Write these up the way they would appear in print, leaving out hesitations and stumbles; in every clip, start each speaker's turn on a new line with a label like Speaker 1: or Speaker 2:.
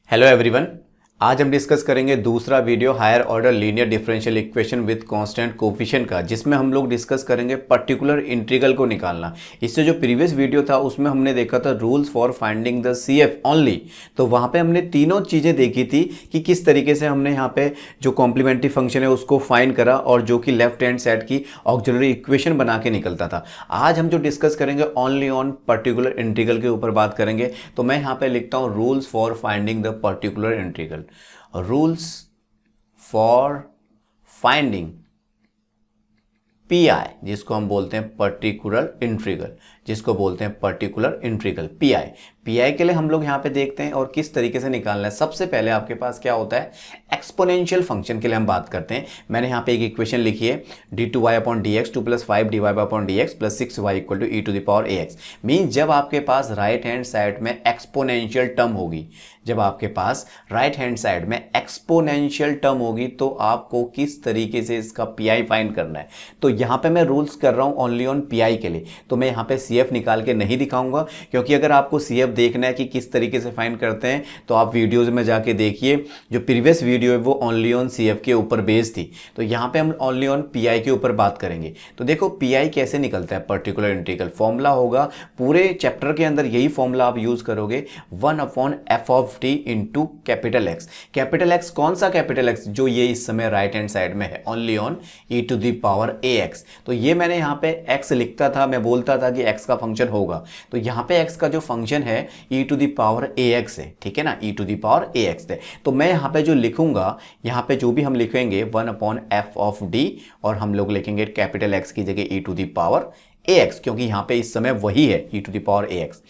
Speaker 1: Hello everyone. आज हम discuss करेंगे दूसरा video higher order linear differential equation with constant coefficient का, जिसमें हम लोग डिस्कस करेंगे पर्टिकुलर इंटीग्रल को निकालना। इससे जो प्रीवियस वीडियो था उसमें हमने देखा था rules for finding the CF only. तो वहां पे हमने तीनों चीज़ें देखी थी कि किस तरीके से हमने यहाँ पे जो कॉम्प्लीमेंट्री फंक्शन है उसको फाइंड करा और जो कि लेफ्ट हैंड साइड की ऑक्सिलरी इक्वेशन बना के निकलता था। आज हम जो डिस्कस करेंगे ओनली ऑन पर्टिकुलर इंटीग्रल के ऊपर बात करेंगे। तो मैं यहाँ पे लिखता हूँ rules for finding the particular integral. Rules for finding pi, जिसको हम बोलते हैं पर्टिकुलर इंटीग्रल, जिसको बोलते हैं पर्टिकुलर इंटीग्रल पीआई। पीआई के लिए हम लोग यहाँ पे देखते हैं और किस तरीके से निकालना है। सबसे पहले आपके पास क्या होता है, एक्सपोनेंशियल फंक्शन के लिए हम बात करते हैं। मैंने यहाँ पे एक इक्वेशन लिखी है d2y upon dx 2 + 5dy upon dx plus 6y equal to e⁴ax। Mean जब आपके पास राइट हैंड साइड में एक्सपोनेंशियल टर्म होगी, जब आपके पास राइट हैंड साइड में एक्सपोनेंशियल टर्म होगी तो आपको किस तरीके से इसका पीआई फाइंड करना है। तो यहाँ पे मैं रूल्स कर रहा हूँ ओनली ऑन पीआई के लिए। तो मैं यहाँ पे सीएफ निकाल के नहीं दिखाऊंगा, क्योंकि अगर आपको सीएफ देखना है कि किस तरीके से फाइंड करते हैं तो आप वीडियोज में जाके देखिए। जो प्रीवियस वीडियो है वो ओनली ऑन सीएफ के ऊपर बेस्ड थी। तो यहाँ पे हम ओनली ऑन पीआई के ऊपर बात करेंगे। तो देखो पीआई कैसे निकलता है पर्टिकुलर इंटीग्रल। फॉर्मूला होगा पूरे चैप्टर के अंदर, यही फॉर्मूला आप यूज करोगे, 1/f of T into capital x. Capital x कौन सा कैपिटल एक्स, जो ये इस समय राइट हैंड साइड में है, ओनली ऑन e⁴ax। तो ये मैंने यहाँ पे x लिखता था, मैं बोलता था कि x का फंक्शन होगा। तो यहाँ पे x का जो फंक्शन है e⁴ax है, ठीक है ना, e⁴ax है। तो मैं यहाँ पे जो लिखूंगा, यहाँ पे जो भी हम लिखेंगे 1/f ऑफ d और हम लोग लिखेंगे कैपिटल x की जगह e⁴ax, क्योंकि यहाँ पे इस समय वही है e⁴ax।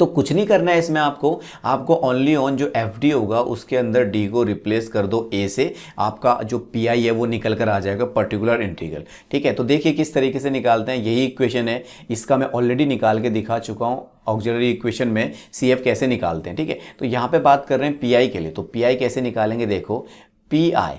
Speaker 1: तो कुछ नहीं करना है इसमें, आपको ओनली ऑन जो एफ डी होगा उसके अंदर डी को रिप्लेस कर दो ए से, आपका जो पी आई है वो निकल कर आ जाएगा पर्टिकुलर इंटीग्रल। ठीक है, तो देखिए किस तरीके से निकालते हैं। यही इक्वेशन है, इसका मैं ऑलरेडी निकाल के दिखा चुका हूँ ऑक्सिलरी इक्वेशन में सी एफ कैसे निकालते हैं। ठीक है, तो यहाँ पे बात कर रहे हैं पी आई के लिए। तो पी आई कैसे निकालेंगे, देखो P I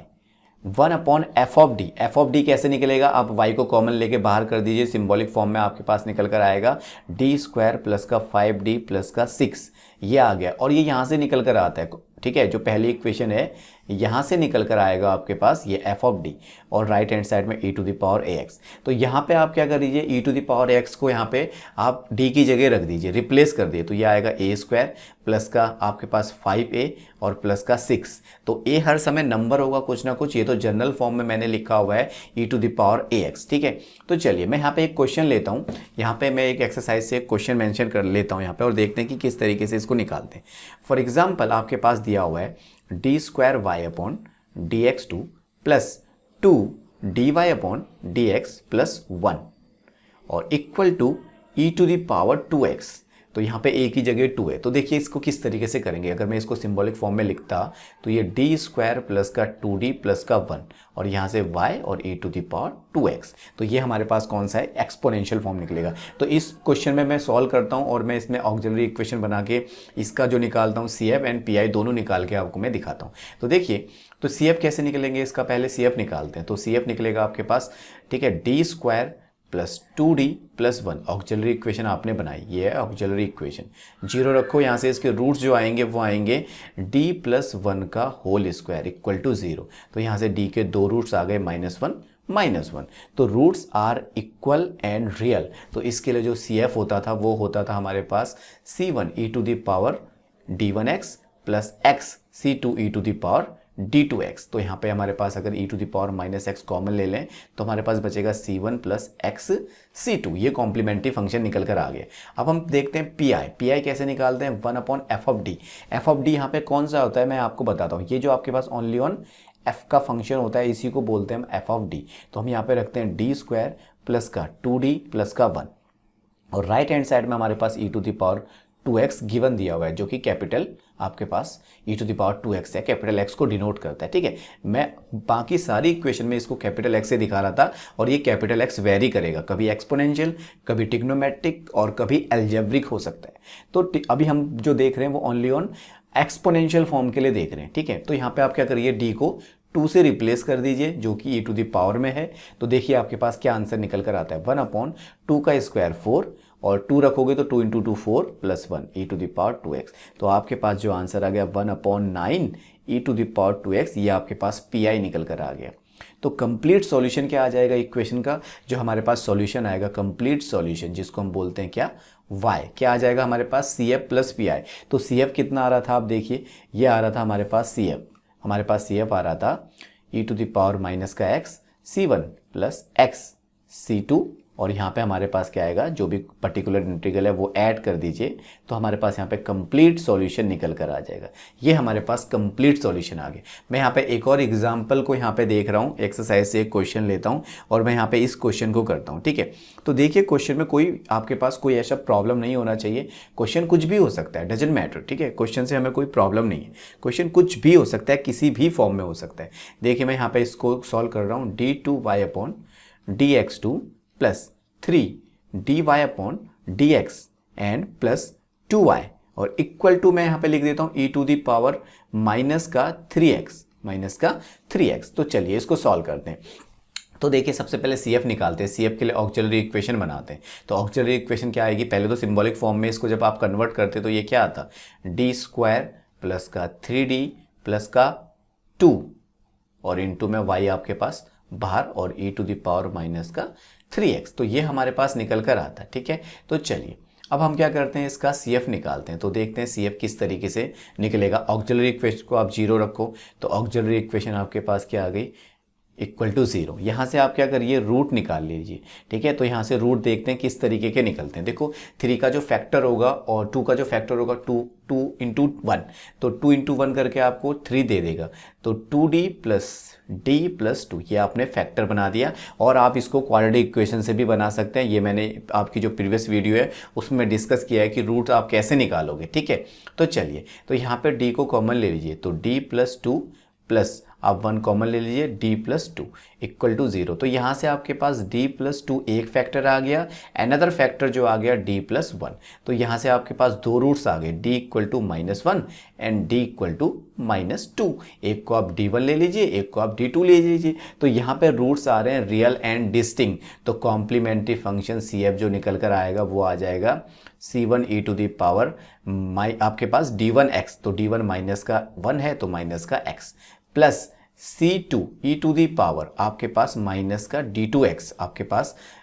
Speaker 1: 1/f of D. F of D कैसे निकलेगा, आप y को कॉमन लेके बाहर कर दीजिए, सिंबॉलिक फॉर्म में आपके पास निकल कर आएगा d² प्लस का 5d प्लस का 6, ये आ गया। और ये यहाँ से निकल कर आता है, ठीक है, जो पहली इक्वेशन है यहाँ से निकल कर आएगा आपके पास ये f ऑफ d और राइट हैंड साइड में e⁴ax। तो यहाँ पे आप क्या कर दीजिए, e⁴ax को यहाँ पे आप d की जगह रख दीजिए, रिप्लेस कर दिए। तो ये आएगा a² प्लस का आपके पास 5a और प्लस का 6। तो a हर समय नंबर होगा कुछ ना कुछ, ये तो जनरल फॉर्म में मैंने लिखा हुआ है e⁴ax। ठीक है, तो चलिए मैं यहाँ पे एक क्वेश्चन लेता हूँ। यहाँ पे मैं एक एक्सरसाइज से एक क्वेश्चन मेंशन कर लेता हूँ यहाँ पे और देखते हैं कि किस तरीके से इसको निकालते हैं। फॉर एग्जाम्पल आपके पास दिया हुआ है d² upon dx2 plus 2dy upon dx plus 1 और इक्वल टू e⁴2x। तो यहाँ पे a की जगह 2 है। तो देखिए इसको किस तरीके से करेंगे। अगर मैं इसको सिंबॉलिक फॉर्म में लिखता तो ये d² प्लस का 2d प्लस का 1 और यहाँ से y और e⁴2x। तो ये हमारे पास कौन सा है, एक्सपोनेंशियल फॉर्म निकलेगा। तो इस क्वेश्चन में मैं सॉल्व करता हूँ और मैं इसमें ऑक्सिलरी इक्वेशन बना के इसका जो निकालता हूँ C F and P I दोनों निकाल के आपको मैं दिखाता हूँ। तो देखिए, तो सी एफ कैसे निकलेंगे, इसका पहले सी एफ निकालते हैं। तो सी एफ निकलेगा आपके पास, ठीक है, d² plus 2d plus 1। Auxiliary equation आपने बनाई, ये है ऑक्सिलरी इक्वेशन। जीरो रखो, यहाँ से इसके रूट्स जो आएंगे वो आएंगे d प्लस 1 का होल स्क्वायर इक्वल टू 0। तो यहाँ से d के दो रूट्स आ गए -1 तो roots are equal and real. तो इसके लिए जो सी एफ होता था वो होता था हमारे पास c1 e⁴d1x plus x c2 e⁴d2x। तो यहाँ पे हमारे पास अगर e⁻x कॉमन ले लें तो हमारे पास बचेगा c1 प्लस x c2। ये कॉम्प्लीमेंट्री फंक्शन निकल कर आ गया। अब हम देखते हैं पी आई कैसे निकालते हैं, 1/f of d। F of D यहाँ पे कौन सा होता है मैं आपको बताता हूँ। ये जो आपके पास ओनली ऑन f का फंक्शन होता है, इसी को बोलते हैं f ऑफ d। तो हम यहाँ पे रखते हैं d² प्लस का 2d प्लस का 1 और राइट हैंड साइड में हमारे पास e⁴2x गिवन दिया हुआ है, जो कि कैपिटल आपके पास e⁴2x है, कैपिटल x को डिनोट करता है। ठीक है, मैं बाकी सारी इक्वेशन में इसको कैपिटल x से दिखा रहा था और ये कैपिटल x वेरी करेगा, कभी एक्सपोनेंशियल, कभी ट्रिग्नोमेट्रिक और कभी अलजेब्रिक हो सकता है। तो अभी हम जो देख रहे हैं वो ओनली ऑन एक्सपोनेंशियल फॉर्म के लिए देख रहे हैं। ठीक है, तो यहाँ पे आप क्या करिए, d को 2 से रिप्लेस कर दीजिए जो कि e⁴ में है। तो देखिए आपके पास क्या आंसर निकल कर आता है, 1/2 का स्क्वायर 4 और 2 रखोगे तो 2 into 2 4 plus 1 e to the power 2x। तो आपके पास जो आंसर आ गया 1/9 ई टू द पावर 2x, ये आपके पास पी निकल कर आ गया। तो कंप्लीट सॉल्यूशन क्या आ जाएगा इक्वेशन का, जो हमारे पास सॉल्यूशन आएगा कंप्लीट सॉल्यूशन, जिसको हम बोलते हैं क्या, y, क्या आ जाएगा हमारे पास CF प्लस पी। तो CF कितना आ रहा था आप देखिए, ये आ रहा था हमारे पास CF, हमारे पास CF आ रहा था ई टू द पावर माइनस का x C1 plus x C2, और यहाँ पे हमारे पास क्या आएगा, जो भी पर्टिकुलर इंटीग्रल है वो ऐड कर दीजिए, तो हमारे पास यहाँ पे कंप्लीट सॉल्यूशन निकल कर आ जाएगा। ये हमारे पास कंप्लीट सॉल्यूशन आ गया। मैं यहाँ पे एक और एग्जांपल को यहाँ पे देख रहा हूँ, एक्सरसाइज से एक क्वेश्चन लेता हूँ और मैं यहाँ पे इस क्वेश्चन को करता हूँ, ठीक है। तो देखिए क्वेश्चन में कोई आपके पास कोई ऐसा प्रॉब्लम नहीं होना चाहिए, क्वेश्चन कुछ भी हो सकता है, डजंट मैटर, ठीक है। क्वेश्चन से हमें कोई प्रॉब्लम नहीं है, क्वेश्चन कुछ भी हो सकता है, किसी भी फॉर्म में हो सकता है। देखिए मैं यहाँ पे इसको सॉल्व कर रहा हूँ, d2y/dx2 plus 3dy upon dx and plus 2y, और इक्वल टू मैं यहाँ पे लिख देता हूँ ई टू दी पावर माइनस का 3x। तो चलिए इसको सॉल्व करते हैं। तो देखिए सबसे पहले CF निकालते हैं, CF के लिए ऑक्सिलरी इक्वेशन बनाते हैं। तो ऑक्सिलरी इक्वेशन क्या आएगी, पहले तो सिंबॉलिक फॉर्म में इसको जब आप कन्वर्ट करते तो ये क्या आता, d² प्लस का 3d प्लस का 2 और इनटू में y आपके पास बाहर और e to the power minus का 3x। तो ये हमारे पास निकल कर आता है, ठीक है। तो चलिए अब हम क्या करते हैं, इसका CF निकालते हैं। तो देखते हैं CF किस तरीके से निकलेगा। ऑक्सिलरी इक्वेशन को आप 0 रखो, तो ऑक्सिलरी इक्वेशन आपके पास क्या आ गई, इक्वल टू 0। यहाँ से आप क्या करिए, रूट निकाल लीजिए, ठीक है। तो यहाँ से रूट देखते हैं किस तरीके के निकलते हैं। देखो 3 का जो फैक्टर होगा और 2 का जो फैक्टर होगा 2 इंटू 1, तो 2 इंटू 1 करके आपको 3 दे देगा। तो 2d प्लस d प्लस 2, ये आपने फैक्टर बना दिया। और आप इसको क्वाड्रेटिक इक्वेशन से भी बना सकते हैं, ये मैंने आपकी जो प्रीवियस वीडियो है उसमें डिस्कस किया है कि रूट आप कैसे निकालोगे, ठीक है। तो चलिए, तो यहाँ पे d को कॉमन ले लीजिए, तो d प्लस 2 प्लस आप 1 कॉमन ले लीजिए, d प्लस 2 इक्वल टू 0। तो यहाँ से आपके पास d प्लस 2 एक फैक्टर आ गया, अनदर फैक्टर जो आ गया d प्लस 1। तो यहाँ से आपके पास 2 रूट्स आ गए, d equal to -1 and d equal to -2। एक को आप d1 ले लीजिए, एक को आप d2 ले लीजिए। तो यहाँ पे रूट्स आ रहे हैं रियल एंड डिस्टिंक्ट। तो कॉम्प्लीमेंट्री फंक्शन CF जो निकल कर आएगा वो आ जाएगा C1 e to the power आपके पास d1x, तो d1 माइनस का 1 है तो माइनस का x, plus C2 e to the power आपके पास माइनस का d2x,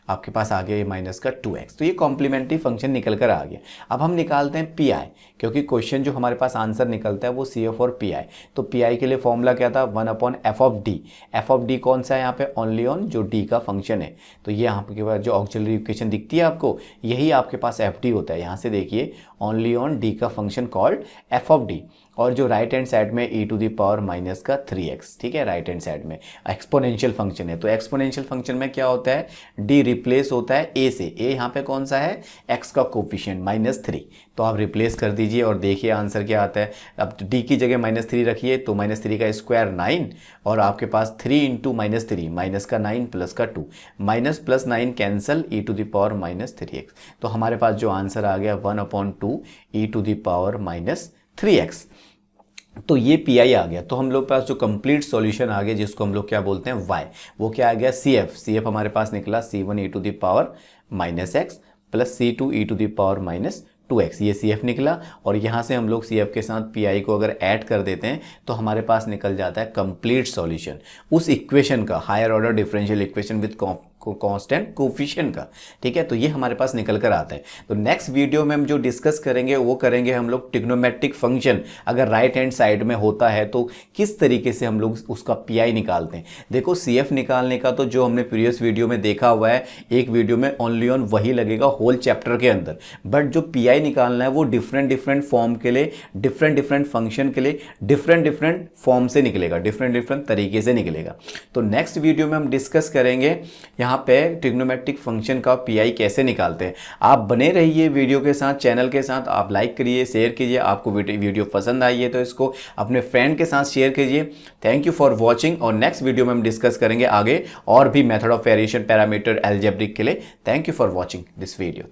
Speaker 1: आपके पास आ गया ये माइनस का 2x। तो ये कॉम्प्लीमेंट्री फंक्शन निकल कर आ गया। अब हम निकालते हैं PI, क्योंकि क्वेश्चन जो हमारे पास आंसर निकलता है वो CF और PI। तो PI के लिए फॉर्मूला क्या था, 1/f of d। f of d कौन सा है यहाँ पे, ओनली ऑन जो d का फंक्शन है। तो ये यहाँ के पास जो ऑक्सिलरी इक्वेशन दिखती है आपको, यही आपके पास FD होता है। यहाँ से देखिए ओनली ऑन d का function called f of d, और जो राइट हैंड साइड में e to the power minus का 3x, ठीक है। राइट हैंड साइड में एक्सपोनेंशियल फंक्शन है, तो एक्सपोनेंशियल फंक्शन में क्या होता है, d रिप्लेस होता है a से। a यहाँ पे कौन सा है, x का कोफिशिएंट -3, तो आप रिप्लेस कर दीजिए और देखिए आंसर क्या आता है। अब d की जगह -3 रखिए, तो -3 का स्क्वायर 9, और आपके पास 3 इंटू -3 माइनस का 9 प्लस का 2, minus plus 9 cancel, e to the power -3x। तो हमारे पास जो आंसर आ गया 1/2 e to the power -3x। तो ये PI आ गया। तो हम लोग पास जो कंप्लीट सॉल्यूशन आ गया, जिसको हम लोग क्या बोलते हैं y, वो क्या आ गया, CF हमारे पास निकला C1 e to the power -x plus C2 e to the power -2x, ये CF निकला। और यहाँ से हम लोग CF के साथ PI को अगर ऐड कर देते हैं तो हमारे पास निकल जाता है कंप्लीट सॉल्यूशन उस इक्वेशन का, higher order differential equation with constant coefficient का, ठीक है। तो ये हमारे पास निकल कर आता है। तो नेक्स्ट वीडियो में हम जो डिस्कस करेंगे वो करेंगे हम लोग ट्रिग्नोमेट्रिक फंक्शन अगर राइट हैंड साइड में होता है तो किस तरीके से हम लोग उसका PI निकालते हैं। देखो CF निकालने का तो जो हमने प्रीवियस वीडियो में देखा हुआ है, एक वीडियो में ओनली ऑन वही लगेगा होल चैप्टर के अंदर, बट जो PI निकालना है वो डिफरेंट फॉर्म के लिए, डिफरेंट फंक्शन के लिए डिफरेंट फॉर्म से निकलेगा, डिफरेंट तरीके से निकलेगा। तो नेक्स्ट वीडियो में हम डिस्कस करेंगे यहाँ पे ट्रिग्नोमेट्रिक फंक्शन का PI कैसे निकालते हैं। आप बने रहिए वीडियो के साथ, चैनल के साथ, आप लाइक करिए, शेयर कीजिए। आपको वीडियो पसंद आई है तो इसको अपने फ्रेंड के साथ शेयर कीजिए। थैंक यू फॉर वॉचिंग, और नेक्स्ट वीडियो में हम डिस्कस करेंगे आगे और भी method of variation parameter algebraic के लिए। Thank you for watching this video.